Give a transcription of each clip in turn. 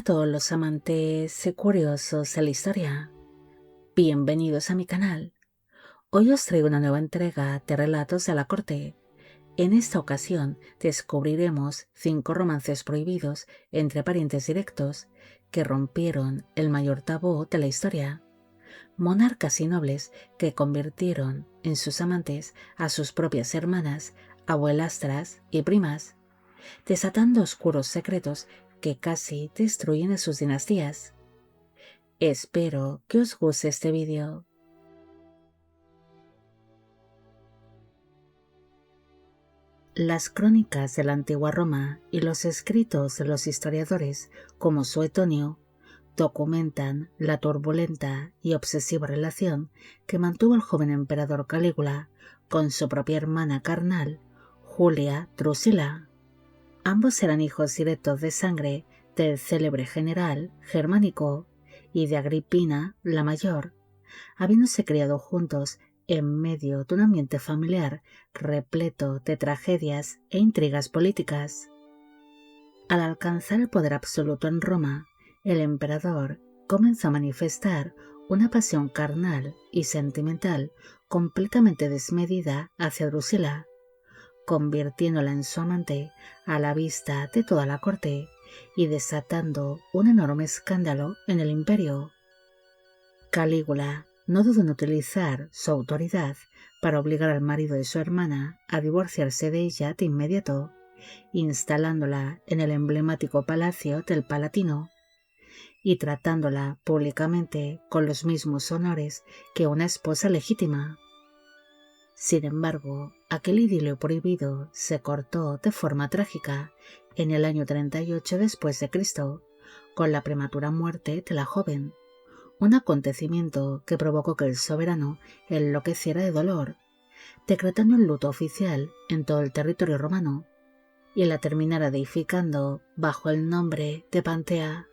a todos los amantes y curiosos de la historia. Bienvenidos a mi canal. Hoy os traigo una nueva entrega de Relatos de la Corte. En esta ocasión descubriremos 5 romances prohibidos entre parientes directos que rompieron el mayor tabú de la historia. Monarcas y nobles que convirtieron en sus amantes a sus propias hermanas, abuelastras y primas, desatando oscuros secretos que casi destruyen a sus dinastías. Espero que os guste este vídeo. Las crónicas de la antigua Roma y los escritos de los historiadores como Suetonio documentan la turbulenta y obsesiva relación que mantuvo el joven emperador Calígula con su propia hermana carnal, Julia Drusila. Ambos eran hijos directos de sangre del célebre general germánico y de Agripina la Mayor, habiéndose criado juntos en medio de un ambiente familiar repleto de tragedias e intrigas políticas. Al alcanzar el poder absoluto en Roma, el emperador comenzó a manifestar una pasión carnal y sentimental completamente desmedida hacia Drusila, convirtiéndola en su amante a la vista de toda la corte y desatando un enorme escándalo en el imperio. Calígula no dudó en utilizar su autoridad para obligar al marido de su hermana a divorciarse de ella de inmediato, instalándola en el emblemático palacio del Palatino y tratándola públicamente con los mismos honores que una esposa legítima. Sin embargo, aquel idilio prohibido se cortó de forma trágica en el año 38 después de Cristo, con la prematura muerte de la joven, un acontecimiento que provocó que el soberano enloqueciera de dolor, decretando el luto oficial en todo el territorio romano, y la terminara deificando bajo el nombre de Pantea.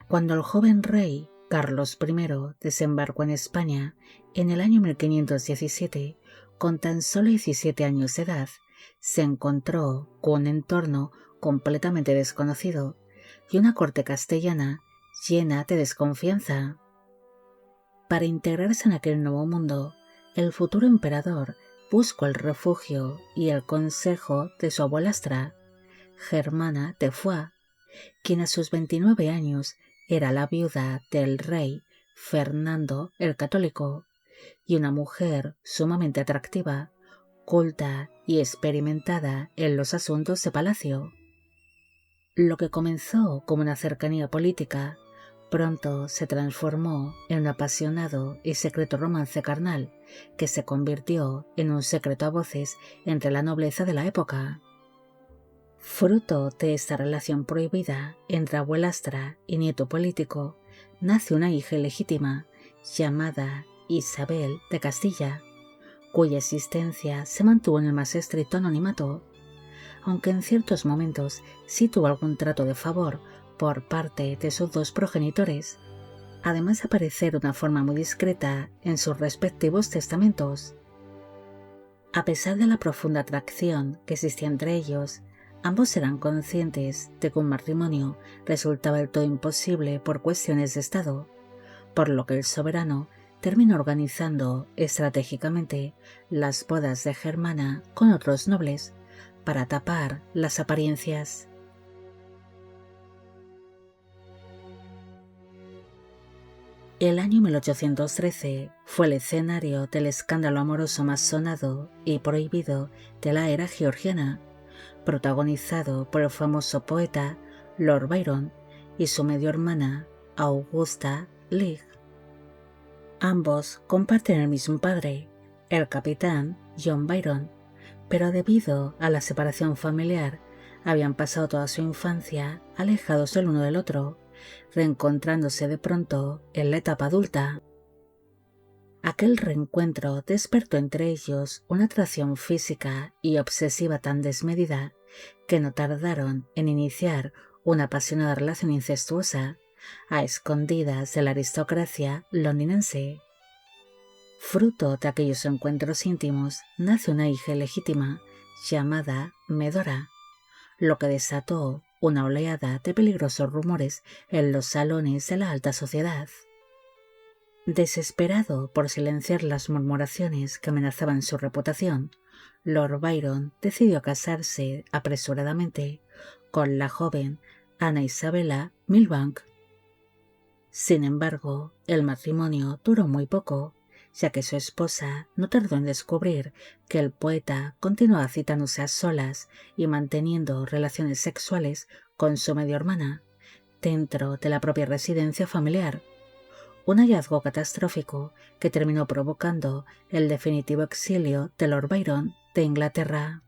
Cuando el joven rey Carlos I desembarcó en España en el año 1517, con tan solo 17 años de edad, se encontró con un entorno completamente desconocido y una corte castellana llena de desconfianza. Para integrarse en aquel nuevo mundo, el futuro emperador buscó el refugio y el consejo de su abuelastra, Germana de Foix, quien a sus 29 años era la viuda del rey Fernando el Católico y una mujer sumamente atractiva, culta y experimentada en los asuntos de palacio. Lo que comenzó como una cercanía política, pronto se transformó en un apasionado y secreto romance carnal que se convirtió en un secreto a voces entre la nobleza de la época. Fruto de esta relación prohibida entre abuelastra y nieto político, nace una hija ilegítima llamada Isabel de Castilla, cuya existencia se mantuvo en el más estricto anonimato, aunque en ciertos momentos sí tuvo algún trato de favor por parte de sus 2 progenitores, además de aparecer de una forma muy discreta en sus respectivos testamentos. A pesar de la profunda atracción que existía entre ellos, ambos eran conscientes de que un matrimonio resultaba del todo imposible por cuestiones de estado, por lo que el soberano terminó organizando estratégicamente las bodas de Germana con otros nobles para tapar las apariencias. El año 1813 fue el escenario del escándalo amoroso más sonado y prohibido de la era georgiana, protagonizado por el famoso poeta Lord Byron y su medio hermana Augusta Leigh. Ambos comparten el mismo padre, el capitán John Byron, pero debido a la separación familiar habían pasado toda su infancia alejados el uno del otro, reencontrándose de pronto en la etapa adulta. Aquel reencuentro despertó entre ellos una atracción física y obsesiva tan desmedida que no tardaron en iniciar una apasionada relación incestuosa a escondidas de la aristocracia londinense. Fruto de aquellos encuentros íntimos nace una hija ilegítima llamada Medora, lo que desató una oleada de peligrosos rumores en los salones de la alta sociedad. Desesperado por silenciar las murmuraciones que amenazaban su reputación, Lord Byron decidió casarse apresuradamente con la joven Ana Isabella Milbank. Sin embargo, el matrimonio duró muy poco, ya que su esposa no tardó en descubrir que el poeta continuaba citándose a solas y manteniendo relaciones sexuales con su medio hermana, dentro de la propia residencia familiar. Un hallazgo catastrófico que terminó provocando el definitivo exilio de Lord Byron de Inglaterra.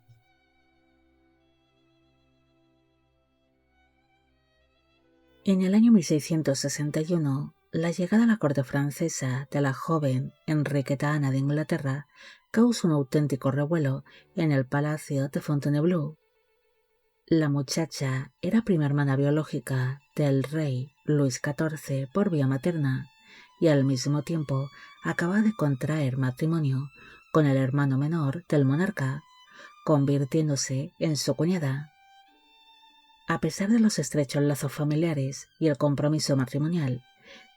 En el año 1661, la llegada a la corte francesa de la joven Enriqueta Ana de Inglaterra causó un auténtico revuelo en el palacio de Fontainebleau. La muchacha era prima hermana biológica del rey Luis XIV por vía materna y al mismo tiempo acababa de contraer matrimonio con el hermano menor del monarca, convirtiéndose en su cuñada. A pesar de los estrechos lazos familiares y el compromiso matrimonial,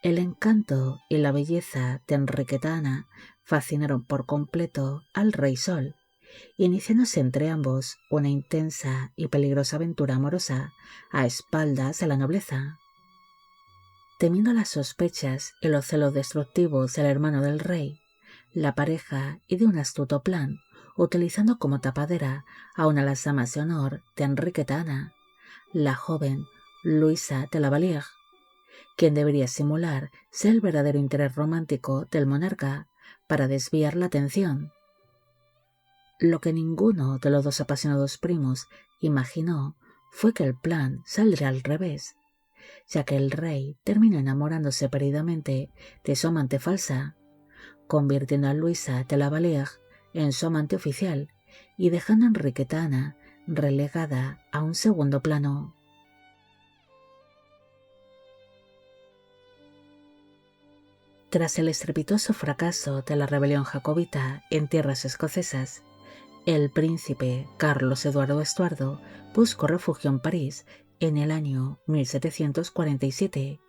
el encanto y la belleza de Enriqueta Ana fascinaron por completo al Rey Sol, iniciándose entre ambos una intensa y peligrosa aventura amorosa a espaldas de la nobleza. Temiendo las sospechas y los celos destructivos del hermano del rey, la pareja ideó un astuto plan, utilizando como tapadera a una de las damas de honor de Enriqueta Ana, la joven Luisa de la Vallière, quien debería simular ser el verdadero interés romántico del monarca para desviar la atención. Lo que ninguno de los dos apasionados primos imaginó fue que el plan saldría al revés, ya que el rey terminó enamorándose perdidamente de su amante falsa, convirtiendo a Luisa de la Vallière en su amante oficial y dejando a Enriqueta Ana relegada a un segundo plano. Tras el estrepitoso fracaso de la rebelión jacobita en tierras escocesas, el príncipe Carlos Eduardo Estuardo buscó refugio en París en el año 1747,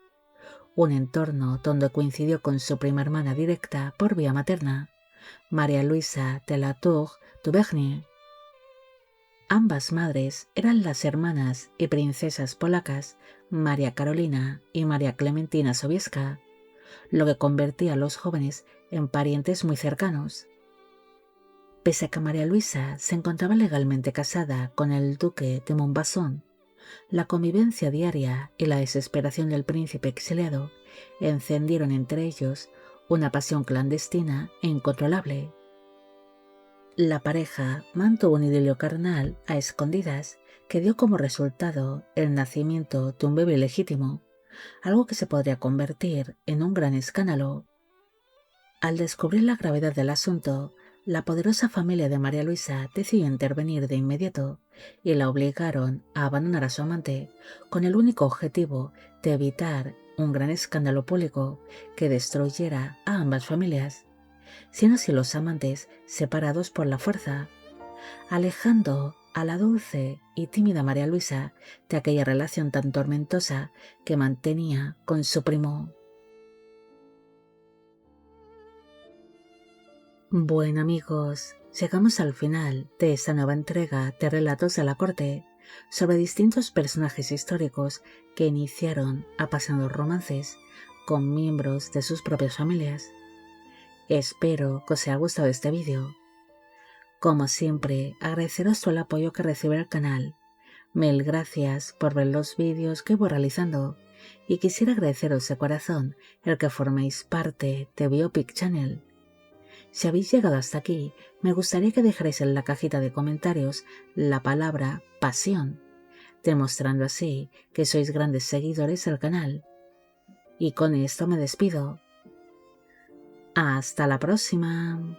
un entorno donde coincidió con su prima hermana directa por vía materna, María Luisa de la Tour d'Auvergne. Ambas madres eran las hermanas y princesas polacas María Carolina y María Clementina Sobieska, lo que convertía a los jóvenes en parientes muy cercanos. Pese a que María Luisa se encontraba legalmente casada con el duque de Montbazon, la convivencia diaria y la desesperación del príncipe exiliado encendieron entre ellos una pasión clandestina e incontrolable. La pareja mantuvo un idilio carnal a escondidas que dio como resultado el nacimiento de un bebé legítimo, algo que se podría convertir en un gran escándalo. Al descubrir la gravedad del asunto, la poderosa familia de María Luisa decidió intervenir de inmediato y la obligaron a abandonar a su amante con el único objetivo de evitar un gran escándalo público que destruyera a ambas familias, siendo así los amantes separados por la fuerza, alejando a la dulce y tímida María Luisa de aquella relación tan tormentosa que mantenía con su primo. Bueno amigos, llegamos al final de esta nueva entrega de Relatos de la Corte sobre distintos personajes históricos que iniciaron apasionados romances con miembros de sus propias familias. Espero que os haya gustado este vídeo. Como siempre, agradeceros todo el apoyo que recibe el canal. Mil gracias por ver los vídeos que voy realizando y quisiera agradeceros de corazón el que forméis parte de Biopic Channel. Si habéis llegado hasta aquí, me gustaría que dejarais en la cajita de comentarios la palabra pasión, demostrando así que sois grandes seguidores del canal. Y con esto me despido. Hasta la próxima.